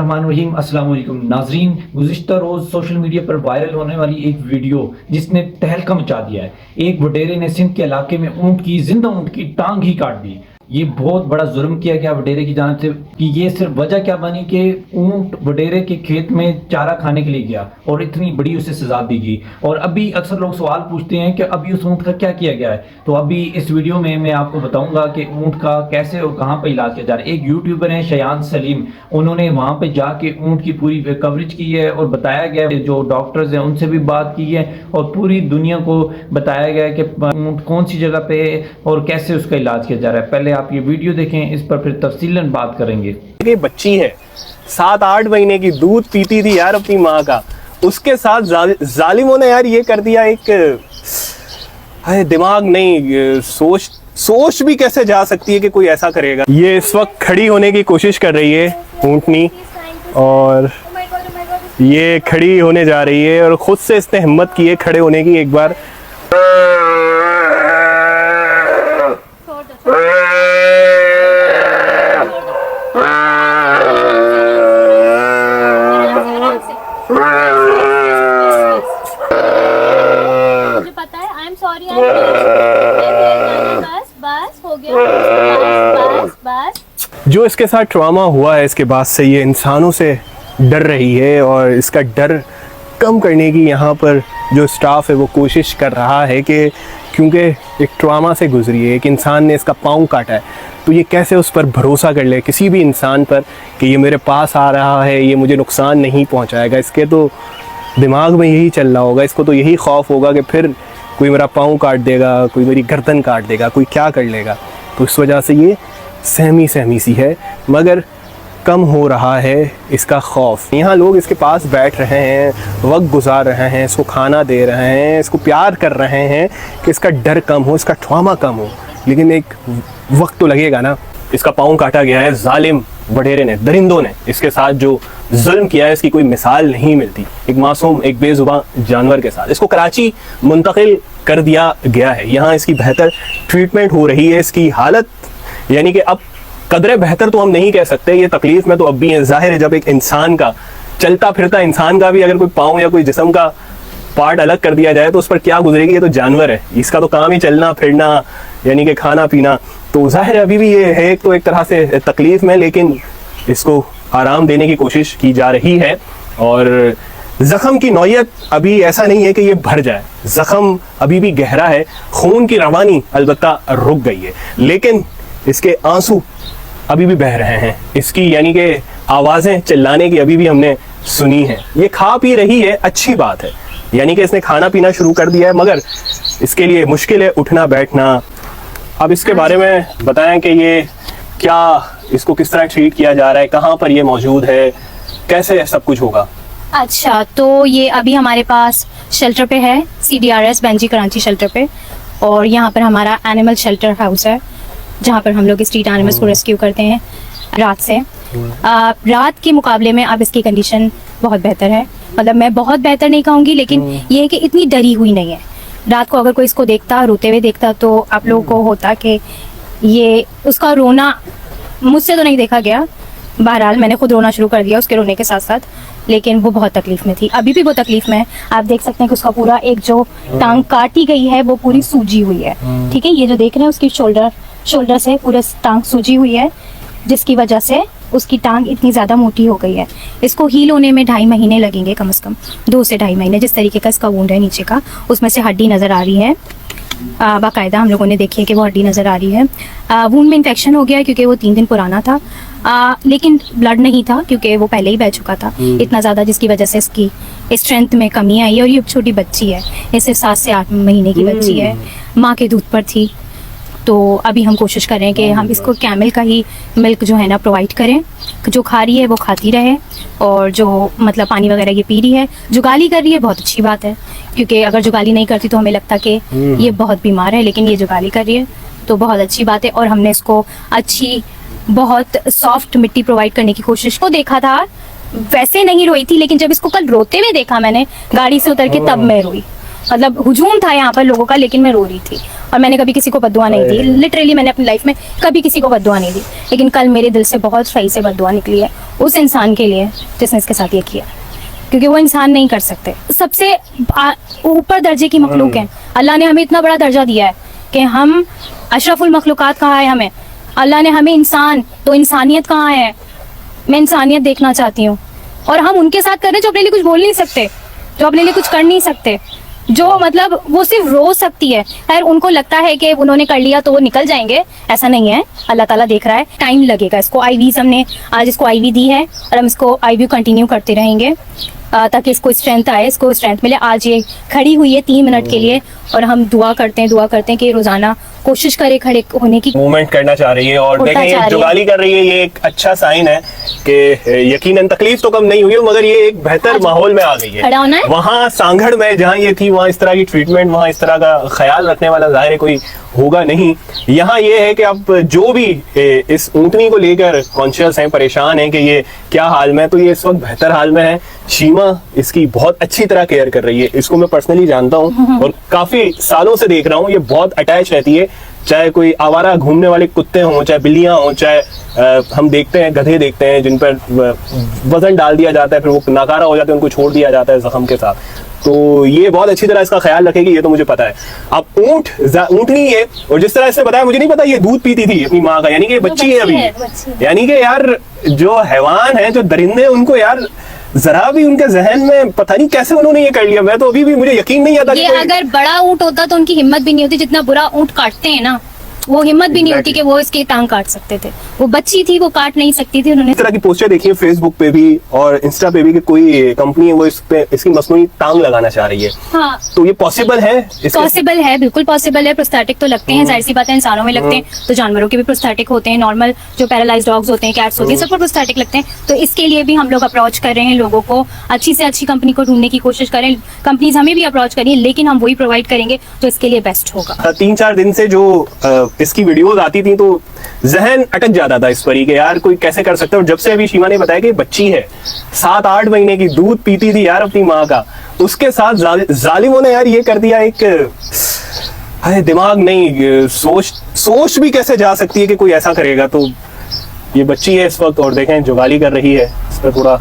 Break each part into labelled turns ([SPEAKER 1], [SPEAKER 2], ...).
[SPEAKER 1] बिस्मिल्लाहिर्रहमानिर्रहीम। अस्सलाम वालेकुम नाज़रीन, गुज़िश्ता रोज़ सोशल मीडिया पर वायरल होने वाली एक वीडियो जिसने तहलका मचा दिया है। एक वडेरे ने सिंध के इलाके में जिंदा ऊँट की टांग ही काट दी। ये बहुत बड़ा जुर्म किया गया वडेरे की जानिब से कि ये सिर्फ वजह क्या बनी कि ऊँट वडेरे के खेत में चारा खाने के लिए गया और इतनी बड़ी उसे सजा दी गई। और अभी अक्सर लोग सवाल पूछते हैं कि अभी उस ऊँट का क्या किया गया है। तो अभी इस वीडियो में मैं आपको बताऊंगा कि ऊँट का कैसे और कहाँ पर इलाज किया जा रहा है। एक यूट्यूबर है शयान सलीम, उन्होंने वहाँ पे जाके ऊँट की पूरी कवरेज की है और बताया गया है, जो डॉक्टर्स हैं उनसे भी बात की है और पूरी दुनिया को बताया गया है कि ऊँट कौन सी जगह पे है और कैसे उसका इलाज किया जा रहा है। पहले आप ये वीडियो देखें, इस पर फिर तफसीलन बात करेंगे।
[SPEAKER 2] ये बच्ची है 7-8 महीने की, दूध पीती थी यार अपनी माँ का, उसके साथ जालिमों ने यार ये कर दिया। एक दिमाग नहीं, सोच भी कैसे जा सकती है कि कोई ऐसा करेगा। ये इस वक्त खड़ी होने की कोशिश कर रही है ऊँटनी, और ये खड़ी होने जा रही है और खुद से इसने हिम्मत की है खड़े होने की। एक बार जो इसके साथ ट्रॉमा हुआ है इसके बाद से ये इंसानों से डर रही है, और इसका डर कम करने की यहाँ पर जो स्टाफ है वो कोशिश कर रहा है कि क्योंकि एक ट्रॉमा से गुजरी है, एक इंसान ने इसका पाँव काटा है, तो ये कैसे उस पर भरोसा कर ले किसी भी इंसान पर कि ये मेरे पास आ रहा है, ये मुझे नुकसान नहीं पहुँचाएगा। इसके तो दिमाग में यही चल रहा होगा, इसको तो यही खौफ होगा कि फिर कोई मेरा पाँव काट देगा, कोई मेरी गर्दन काट देगा, कोई क्या कर लेगा। तो इस वजह से ये सहमी सी है, मगर कम हो रहा है इसका खौफ। यहाँ लोग इसके पास बैठ रहे हैं, वक्त गुजार रहे हैं, इसको खाना दे रहे हैं, इसको प्यार कर रहे हैं कि इसका डर कम हो, इसका ट्रॉमा कम हो, लेकिन एक वक्त तो लगेगा ना। इसका पाँव काटा गया है जालिम वडेरे ने, दरिंदों ने इसके साथ जो जुल्म किया है इसकी कोई मिसाल नहीं मिलती। एक मासूम, एक बेजुबान जानवर के साथ इसको कराची मुंतकिल कर दिया गया है। यहाँ इसकी बेहतर ट्रीटमेंट हो रही है। इसकी हालत यानी कि अब कदरे बेहतर तो हम नहीं कह सकते, ये तकलीफ में तो अब भी है। जाहिर है जब एक इंसान का, चलता फिरता इंसान का भी अगर कोई पाँव या कोई जिस्म का पार्ट अलग कर दिया जाए तो उस पर क्या गुजरेगी। ये तो जानवर है, इसका तो काम ही चलना फिरना यानी कि खाना पीना। तो जाहिर है अभी भी ये है तो एक तरह से तकलीफ में, लेकिन इसको आराम देने की कोशिश की जा रही है। और जख्म की नौयत अभी ऐसा नहीं है कि ये भर जाए, जख्म अभी भी गहरा है, खून की रवानी अलबत्ता रुक गई है, लेकिन इसके आंसू अभी भी बह रहे हैं। इसकी यानी कि आवाज़ें चिल्लाने की अभी भी हमने सुनी है। ये खा पी रही है, अच्छी बात है, यानी कि इसने खाना पीना शुरू कर दिया है, मगर इसके लिए मुश्किल है उठना बैठना। अब इसके बारे में बताएं कि ये क्या, इसको किस तरह ट्रीट किया जा रहा है, कहाँ पर ये मौजूद है, कैसे सब कुछ होगा।
[SPEAKER 3] अच्छा, तो ये अभी हमारे पास शेल्टर पे है, CDRS बेंजी कराची शेल्टर पे, और यहाँ पर हमारा एनिमल शेल्टर हाउस है जहाँ पर हम लोग स्ट्रीट एनिमल्स को रेस्क्यू करते हैं रात से। रात के मुकाबले में अब इसकी कंडीशन बहुत बेहतर है, मतलब मैं बहुत बेहतर नहीं कहूँगी, लेकिन ये है कि इतनी डरी हुई नहीं है। रात को अगर कोई इसको देखता, रोते हुए देखता, तो आप लोगों को होता कि ये उसका रोना मुझसे तो नहीं देखा गया, बहरहाल मैंने खुद रोना शुरू कर दिया उसके रोने के साथ साथ, लेकिन वो बहुत तकलीफ में थी, अभी भी वो तकलीफ में है। आप देख सकते हैं कि उसका पूरा एक जो टांग काटी गई है वो पूरी सूजी हुई है। ठीक है, ये जो देख रहे हैं उसकी शोल्डर से पूरे टांग सूजी हुई है, जिसकी वजह से उसकी टांग इतनी ज़्यादा मोटी हो गई है। इसको हील होने में 2.5 महीने लगेंगे, कम से कम 2 से 2.5 महीने। जिस तरीके का इसका वुंड है नीचे का, उसमें से हड्डी नज़र आ रही है, बाकायदा हम लोगों ने देखी है कि वो हड्डी नज़र आ रही है। वुंड में इन्फेक्शन हो गया क्योंकि वो 3 दिन पुराना था, लेकिन ब्लड नहीं था क्योंकि वो पहले ही बह चुका था इतना ज़्यादा, जिसकी वजह से इसकी स्ट्रेंथ में कमी आई है। और ये छोटी बच्ची है, ये सिर्फ 7 से 8 महीने की बच्ची है, माँ के दूध पर थी। तो अभी हम कोशिश कर रहे हैं कि हम इसको कैमल का ही मिल्क जो है ना प्रोवाइड करें, जो खा रही है वो खाती रहे, और जो मतलब पानी वगैरह ये पी रही है। जुगाली कर रही है, बहुत अच्छी बात है, क्योंकि अगर जुगाली नहीं करती तो हमें लगता कि ये बहुत बीमार है, लेकिन ये जुगाली कर रही है तो बहुत अच्छी बात है। और हमने इसको अच्छी बहुत सॉफ्ट मिट्टी प्रोवाइड करने की कोशिश को देखा था, वैसे नहीं रोई थी, लेकिन जब इसको कल रोते हुए देखा मैंने गाड़ी से उतर के, तब मैं रोई। मतलब हुजूम था यहाँ पर लोगों का, लेकिन मैं रो रही थी और मैंने कभी किसी को बद्दुआ नहीं दी। लिटरली मैंने अपनी लाइफ में कभी किसी को बद्दुआ नहीं दी, लेकिन कल मेरे दिल से बहुत सही से बद्दुआ निकली है उस इंसान के लिए जिसने इसके साथ ये किया, क्योंकि वो इंसान नहीं कर सकते। सबसे ऊपर दर्जे की मखलूक है। अल्लाह ने हमें इतना बड़ा दर्जा दिया है कि हम अशरफुल मखलूकात कहा है हमें। अल्लाह ने हमें इंसान, तो इंसानियत कहाँ है? मैं इंसानियत देखना चाहती हूँ। और हम उनके साथ कर रहे हैं जो अपने लिए कुछ बोल नहीं सकते, जो अपने लिए कुछ कर नहीं सकते, जो मतलब वो सिर्फ रो सकती है। खैर उनको लगता है कि उन्होंने कर लिया तो वो निकल जाएंगे, ऐसा नहीं है। अल्लाह ताला देख रहा है, टाइम लगेगा इसको। आईवीज हमने आज इसको आईवी दी है और हम इसको आईवी कंटिन्यू करते रहेंगे ताकि इसको स्ट्रेंथ आए, इसको स्ट्रेंथ मिले। आज ये खड़ी हुई है 3 मिनट के लिए और हम दुआ करते हैं कि रोजाना कोशिश करे खड़े होने की।
[SPEAKER 2] मूवमेंट करना चाह रही है और
[SPEAKER 3] उड़ना
[SPEAKER 2] देखें ये
[SPEAKER 3] चाह रही
[SPEAKER 2] जुगाली कर रही है, ये एक अच्छा साइन है कि यकीनन तकलीफ तो कम नहीं हुई मगर ये एक बेहतर माहौल में आ गई है।
[SPEAKER 3] खड़ा होना है।
[SPEAKER 2] वहाँ सांगड़ में जहाँ ये थी वहाँ इस तरह की ट्रीटमेंट, वहाँ इस तरह का ख्याल रखने वाला जाहिर है कोई होगा नहीं। यहाँ ये है कि अब जो भी इस ऊँटनी को लेकर कॉन्शियस हैं, परेशान हैं कि ये क्या हाल में, तो ये इस वक्त बेहतर हाल में है। शीमा इसकी बहुत अच्छी तरह केयर कर रही है। इसको मैं पर्सनली जानता हूँ और काफी सालों से देख रहा हूँ, ये बहुत अटैच रहती है। चाहे कोई आवारा घूमने वाले कुत्ते हों, चाहे बिल्लियां हों, चाहे हम देखते हैं गधे देखते हैं जिन पर वजन डाल दिया जाता है, फिर वो नाकारा हो जाते हैं, उनको छोड़ दिया जाता है जख्म के साथ। तो ये बहुत अच्छी तरह इसका ख्याल रखेगी, ये तो मुझे पता है। अब ऊँटनी है और जिस तरह इसने बताया, मुझे नहीं पता ये दूध पीती थी अपनी माँ का, यानी कि बच्ची है अभी। यानी कि यार जो हैवान है, जो दरिंदे, उनको यार जरा भी उनके जहन में पता नहीं कैसे उन्होंने ये कर लिया। मैं तो अभी भी मुझे यकीन नहीं आता।
[SPEAKER 3] ये अगर बड़ा ऊंट होता तो उनकी हिम्मत भी नहीं होती, जितना बुरा ऊंट काटते हैं ना, वो हिम्मत भी नहीं होती कि वो इसकी टांग काट सकते थे। वो बच्ची थी, वो काट नहीं सकती थी। उन्होंने
[SPEAKER 2] इस तरह की पोस्टर देखी है फेसबुक पे भी और इंस्टा पे भी कि कोई कंपनी है वो इस पे इसकी मसनूई टांग लगाना चाह रही है।
[SPEAKER 3] हाँ,
[SPEAKER 2] तो ये पॉसिबल है?
[SPEAKER 3] पॉसिबल है, बिल्कुल पॉसिबल है। प्रोस्थेटिक तो लगते हैं, जाहिर सी बात है, इंसानों में लगते हैं तो जानवरों के भी प्रोस्थेटिक होते हैं। नॉर्मल जो पैरालाइज डॉग्स होते हैं, कैट्स होती हैं, सबको प्रोस्थेटिक लगते हैं। तो इसके लिए भी हम लोग अप्रोच कर रहे हैं लोगों को, अच्छी से अच्छी कंपनी को ढूंढने की कोशिश करें। कंपनीज हमें भी अप्रोच करिए, लेकिन हम वही प्रोवाइड करेंगे जो इसके लिए बेस्ट होगा।
[SPEAKER 2] 3-4 दिन से जो इसकी वीडियोस आती थी तो जहन अटक जाता था इस पर ही कि यार कोई कैसे कर सकता है। और जब से अभी शीमा ने बताया कि बच्ची है 7-8 महीने की, दूध पीती थी यार अपनी माँ का, उसके साथ जालिमों ने यार ये कर दिया। एक दिमाग नहीं, सोच भी कैसे जा सकती है कि कोई ऐसा करेगा। तो ये बच्ची है इस वक्त और देखें जुगाली कर रही है, इस पर पूरा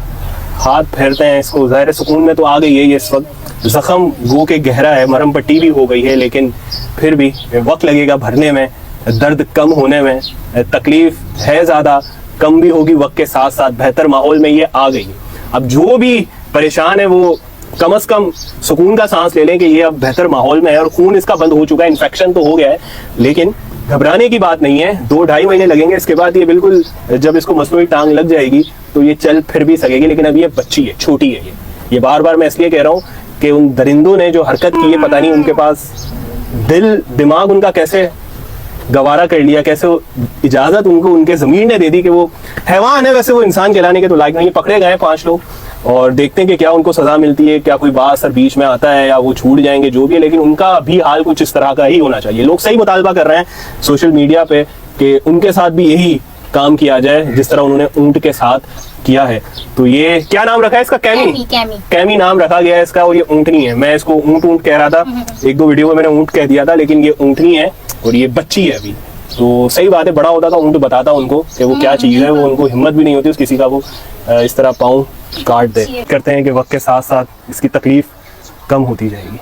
[SPEAKER 2] हाथ फेरते हैं इसको। ज़ाहिर सुकून में तो आ गई है ये इस वक्त। जख्म गो के गहरा है, मरहम पट्टी भी हो गई है, लेकिन फिर भी वक्त लगेगा भरने में, दर्द कम होने में। तकलीफ है ज़्यादा, कम भी होगी वक्त के साथ साथ। बेहतर माहौल में ये आ गई। अब जो भी परेशान है वो कम से कम सुकून का सांस ले लें कि ये अब बेहतर माहौल में है और खून इसका बंद हो चुका है। इन्फेक्शन तो हो गया है, लेकिन घबराने की बात नहीं है। 2-2.5 महीने लगेंगे, इसके बाद ये बिल्कुल, जब इसको मसनूई टांग लग जाएगी तो ये चल फिर भी सकेगी। लेकिन अभी ये बच्ची है, छोटी है। ये बार बार मैं इसलिए कह रहा हूँ कि उन दरिंदों ने जो हरकत की है, पता नहीं उनके पास दिमाग उनका कैसे गवारा कर लिया, कैसे इजाजत उनको उनके जमीन ने दे दी कि वो हैवान है, वैसे वो इंसान कहलाने के तो लायक नहीं। पकड़े गए 5 लोग और देखते हैं कि क्या उनको सजा मिलती है, क्या कोई बात सर बीच में आता है या वो छूट जाएंगे, जो भी है। लेकिन उनका भी हाल कुछ इस तरह का ही होना चाहिए। लोग सही मुतालबा कर रहे हैं सोशल मीडिया पे कि उनके साथ भी यही काम किया जाए जिस तरह उन्होंने ऊंट के साथ किया है। तो ये क्या नाम रखा है इसका? कैमी नाम रखा गया है इसका। और ये ऊंटनी है। मैं इसको ऊंट कह रहा था, 1-2 वीडियो में मैंने ऊंट कह दिया था, लेकिन ये ऊंटनी है और ये बच्ची है अभी। तो सही बात है, बड़ा होता था ऊंट बताता उनको कि वो क्या चीज़ है। वो उनको हिम्मत भी नहीं होती किसी का वो इस तरह पाँव काट दे। करते हैं कि वक्त के साथ साथ इसकी तकलीफ कम होती जाएगी।